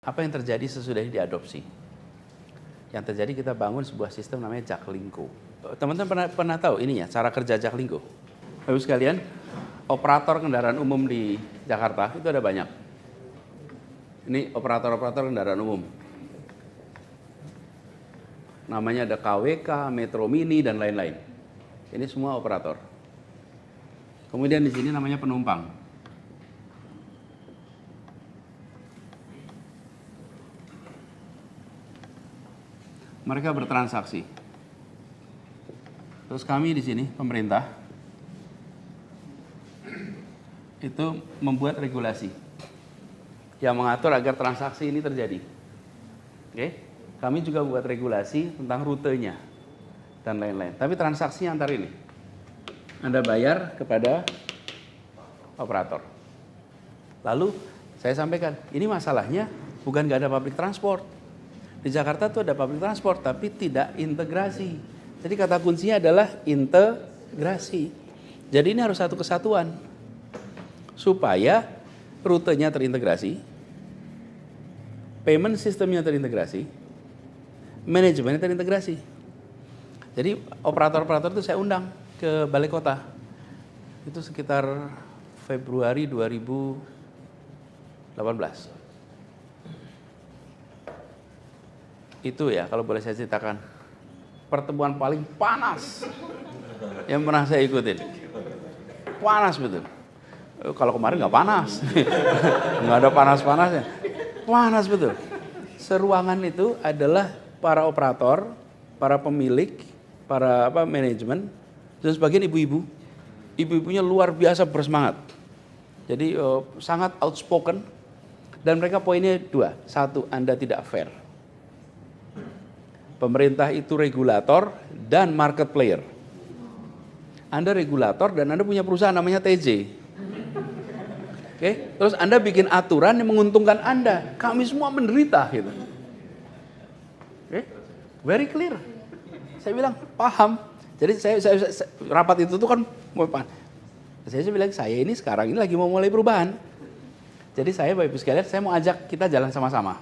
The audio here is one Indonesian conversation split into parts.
Apa yang terjadi sesudah ini diadopsi? Yang terjadi kita bangun sebuah sistem namanya Jaklingko. Teman-teman pernah tahu ini ya, cara kerja Jaklingko? Bapak sekalian, operator kendaraan umum di Jakarta itu ada banyak. Ini operator-operator kendaraan umum. Namanya ada KWK, Metro Mini, dan lain-lain. Ini semua operator. Kemudian di sini namanya penumpang. Mereka bertransaksi. Terus kami di sini, pemerintah, itu membuat regulasi yang mengatur agar transaksi ini terjadi. Oke? Kami juga buat regulasi tentang rutenya dan lain-lain. Tapi transaksinya antar ini. Anda bayar kepada operator. Lalu saya sampaikan, ini masalahnya bukan nggak ada public transport. Di Jakarta tuh ada public transport, tapi tidak integrasi. Jadi kata kuncinya adalah integrasi. Jadi ini harus satu kesatuan. Supaya rutenya terintegrasi, payment sistemnya terintegrasi, manajemennya terintegrasi. Jadi operator-operator itu saya undang ke Balai Kota. Itu sekitar Februari 2018. Itu ya kalau boleh saya ceritakan pertemuan paling panas yang pernah saya ikutin. Panas betul. Kalau kemarin nggak panas, nggak ada panas-panasnya. Panas betul. Seruangan itu adalah para operator, para pemilik, para manajemen, dan sebagian ibu-ibu. Ibu-ibunya luar biasa bersemangat. Jadi sangat outspoken. Dan mereka poinnya dua. Satu, Anda tidak fair. Pemerintah itu regulator dan market player. Anda regulator dan Anda punya perusahaan namanya TJ. Oke, terus Anda bikin aturan yang menguntungkan Anda. Kami semua menderita gitu. Oke, very clear. Saya bilang paham. Jadi saya rapat itu tuh kan, saya bilang saya ini sekarang ini lagi mau mulai perubahan. Jadi saya Bapak Ibu sekalian, saya mau ajak kita jalan sama-sama.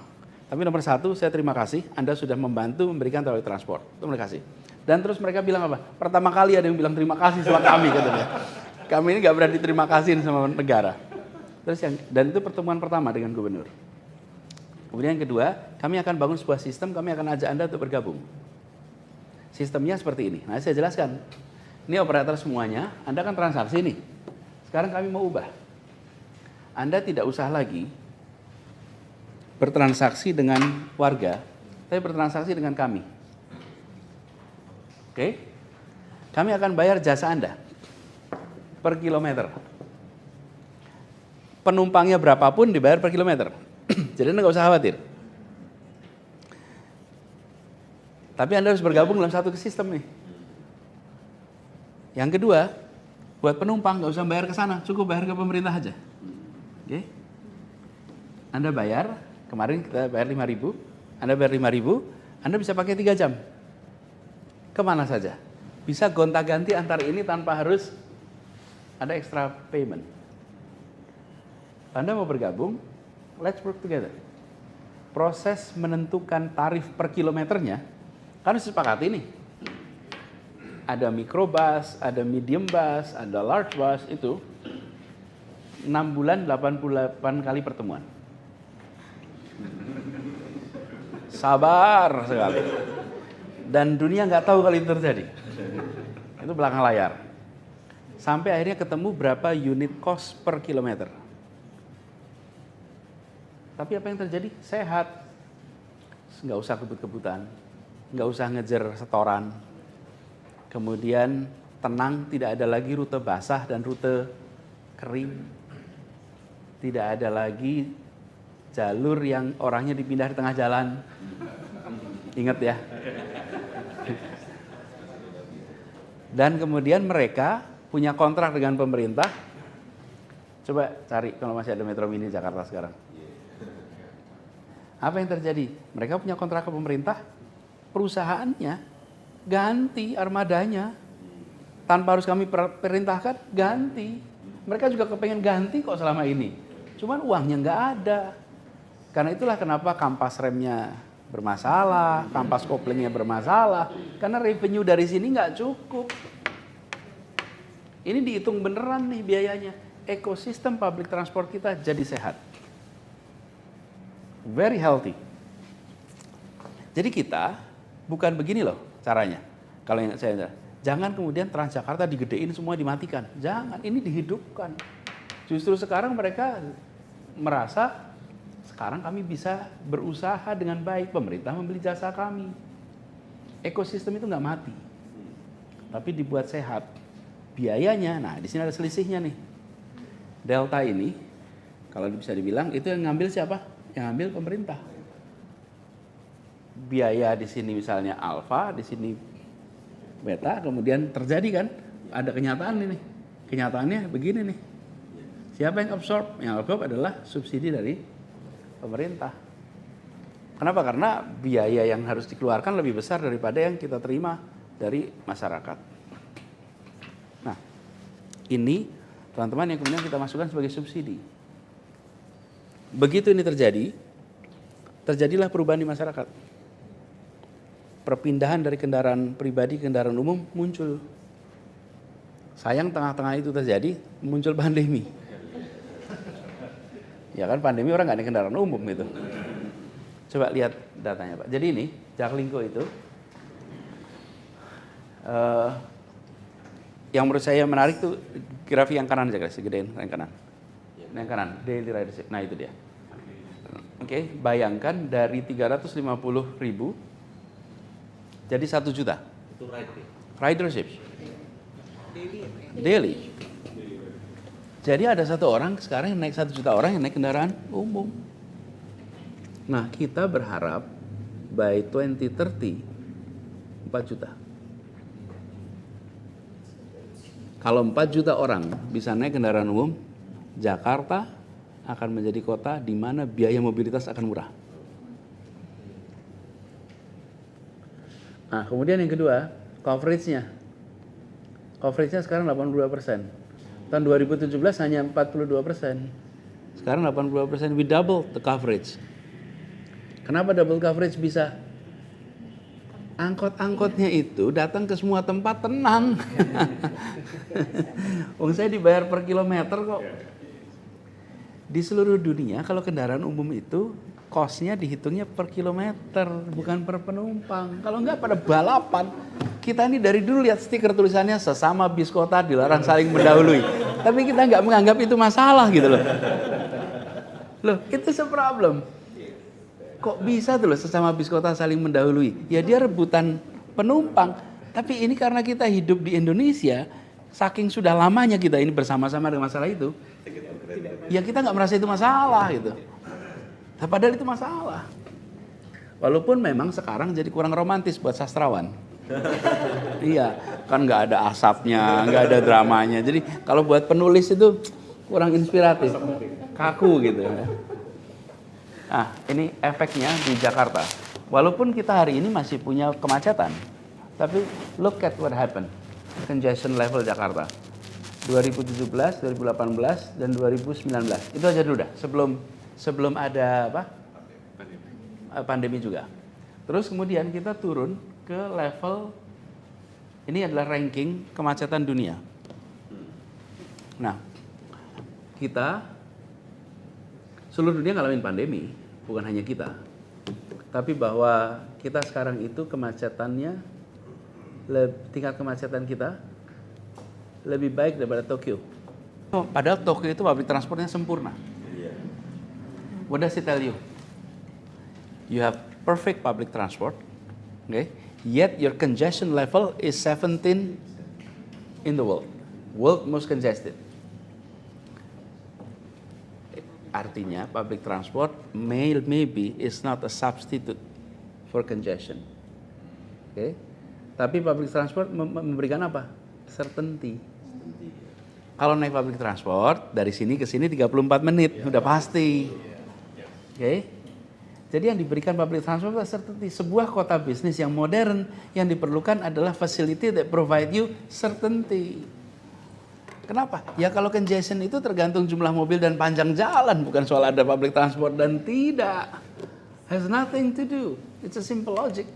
Tapi nomor satu, saya terima kasih Anda sudah membantu memberikan public transport. Terima kasih. Dan terus mereka bilang apa? Pertama kali ada yang bilang terima kasih sama kami katanya. Kami ini nggak berani terima kasih sama negara. Terus dan itu pertemuan pertama dengan gubernur. Kemudian yang kedua, kami akan bangun sebuah sistem, kami akan ajak Anda untuk bergabung. Sistemnya seperti ini. Nah, saya jelaskan. Ini operator semuanya, Anda kan transaksi nih. Sekarang kami mau ubah. Anda tidak usah lagi bertransaksi dengan warga, tapi bertransaksi dengan kami. Oke? Kami akan bayar jasa Anda per kilometer. Penumpangnya berapapun dibayar per kilometer. Jadi Anda nggak usah khawatir. Tapi Anda harus bergabung dalam satu sistem nih. Yang kedua, buat penumpang nggak usah bayar ke sana, cukup bayar ke pemerintah aja. Oke? Anda bayar, kemarin kita bayar 5.000, Anda bayar 5.000, Anda bisa pakai 3 jam. Kemana saja. Bisa gonta-ganti antar ini tanpa harus ada extra payment. Anda mau bergabung, let's work together. Proses menentukan tarif per kilometernya, kan disepakati nih. Ada microbus, ada medium bus, ada large bus, itu 6 bulan 88 kali pertemuan. Sabar sekali. Dan dunia nggak tahu kalau itu terjadi. Itu belakang layar. Sampai akhirnya ketemu berapa unit cost per kilometer. Tapi apa yang terjadi? Sehat. Nggak usah kebut-kebutan. Nggak usah ngejar setoran. Kemudian tenang, tidak ada lagi rute basah dan rute kering. Tidak ada lagi jalur yang orangnya dipindah di tengah jalan. Ingat ya. Dan kemudian mereka punya kontrak dengan pemerintah. Coba cari kalau masih ada Metro Mini Jakarta sekarang. Apa yang terjadi? Mereka punya kontrak ke pemerintah, perusahaannya ganti armadanya. Tanpa harus kami perintahkan, ganti. Mereka juga kepengen ganti kok selama ini. Cuman uangnya nggak ada. Karena itulah kenapa kampas remnya bermasalah, kampas koplingnya bermasalah. Karena revenue dari sini nggak cukup. Ini dihitung beneran nih biayanya. Ekosistem public transport kita jadi sehat. Very healthy. Jadi kita bukan begini loh caranya. Kalau yang saya jangan kemudian Transjakarta digedein semua dimatikan. Jangan, ini dihidupkan. Justru sekarang mereka merasa sekarang kami bisa berusaha dengan baik, pemerintah membeli jasa kami. Ekosistem itu nggak mati, tapi dibuat sehat. Biayanya, nah di sini ada selisihnya nih. Delta ini, kalau bisa dibilang itu yang ngambil siapa? Yang ngambil pemerintah. Biaya di sini misalnya alfa, di sini beta, kemudian terjadi kan? Ada kenyataan ini. Kenyataannya begini nih. Siapa yang absorb? Yang absorb adalah subsidi dari pemerintah. Kenapa? Karena biaya yang harus dikeluarkan lebih besar daripada yang kita terima dari masyarakat. Nah, ini teman-teman yang kemudian kita masukkan sebagai subsidi. Begitu ini terjadi, terjadilah perubahan di masyarakat. Perpindahan dari kendaraan pribadi ke kendaraan umum muncul. Sayang tengah-tengah itu terjadi, muncul pandemi. Ya kan pandemi orang nggak naik kendaraan umum gitu. Coba lihat datanya Pak. Jadi ini Jaklingko itu yang menurut saya menarik tuh grafik yang kanan aja guys, gedein yang kanan. Yang kanan, daily ridership. Nah itu dia. Oke, bayangkan dari 350.000 jadi 1 juta. Itu Ridership. Daily. Jadi ada 1 orang sekarang yang naik 1 juta orang yang naik kendaraan umum. Nah kita berharap by 2030 4 juta. Kalau 4 juta orang bisa naik kendaraan umum, Jakarta akan menjadi kota di mana biaya mobilitas akan murah. Nah kemudian yang kedua, coverage-nya. Coverage-nya sekarang 82%. Tahun 2017 hanya 42%. Sekarang 82%, we double the coverage. Kenapa double coverage bisa? Angkot-angkotnya itu datang ke semua tempat tenang. Wong saya dibayar per kilometer kok. Di seluruh dunia kalau kendaraan umum itu cost-nya dihitungnya per kilometer, bukan per penumpang. Kalau enggak pada balapan. Kita ini dari dulu lihat stiker tulisannya sesama bis kota dilarang saling mendahului. Tapi kita nggak menganggap itu masalah gitu loh. Loh, itu se-problem. Kok bisa tuh loh sesama bis kota saling mendahului? Ya dia rebutan penumpang. Tapi ini karena kita hidup di Indonesia, saking sudah lamanya kita ini bersama-sama dengan masalah itu, ya kita nggak merasa itu masalah gitu. Padahal itu masalah. Walaupun memang sekarang jadi kurang romantis buat sastrawan. Iya, kan nggak ada asapnya, nggak ada dramanya. Jadi kalau buat penulis itu kurang inspiratif, kaku gitu. Nah, ini efeknya di Jakarta. Walaupun kita hari ini masih punya kemacetan, tapi look at what happened. Congestion level Jakarta 2017, 2018, dan 2019. Itu aja dulu dah. Sebelum ada apa? Pandemi juga. Terus kemudian kita turun ke level, ini adalah ranking kemacetan dunia. Nah, kita, seluruh dunia ngalamin pandemi, bukan hanya kita. Tapi bahwa kita sekarang itu kemacetannya, tingkat kemacetan kita lebih baik daripada Tokyo. Padahal Tokyo itu public transportnya sempurna. What does it tell you? You have perfect public transport, okay? Yet your congestion level is 17 in the world most congested. Artinya public transport maybe is not a substitute for congestion. Okay? Tapi public transport memberikan apa? Certainty. Kalau naik public transport dari sini ke sini 34 menit, udah pasti. Okay? Jadi yang diberikan public transport adalah certainty. Sebuah kota bisnis yang modern yang diperlukan adalah facility that provide you certainty. Kenapa? Ya kalau congestion itu tergantung jumlah mobil dan panjang jalan, bukan soal ada public transport dan tidak. Has nothing to do. It's a simple logic.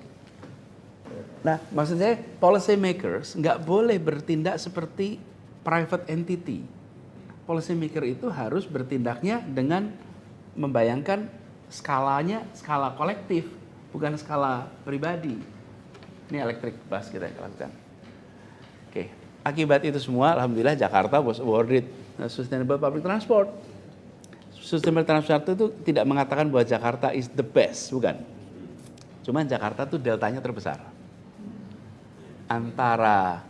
Nah, maksud saya policy makers nggak boleh bertindak seperti private entity. Policy maker itu harus bertindaknya dengan membayangkan skalanya, skala kolektif, bukan skala pribadi. Ini electric bus kita lakukan. Oke. Akibat itu semua, alhamdulillah Jakarta was awarded Sustainable Public Transport. Sustainable Transport itu tidak mengatakan bahwa Jakarta is the best, bukan. Cuman Jakarta tuh deltanya terbesar. Antara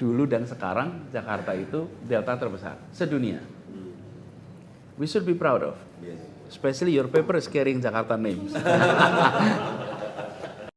dulu dan sekarang, Jakarta itu delta terbesar sedunia. We should be proud of. Especially your paper is carrying Jakarta names.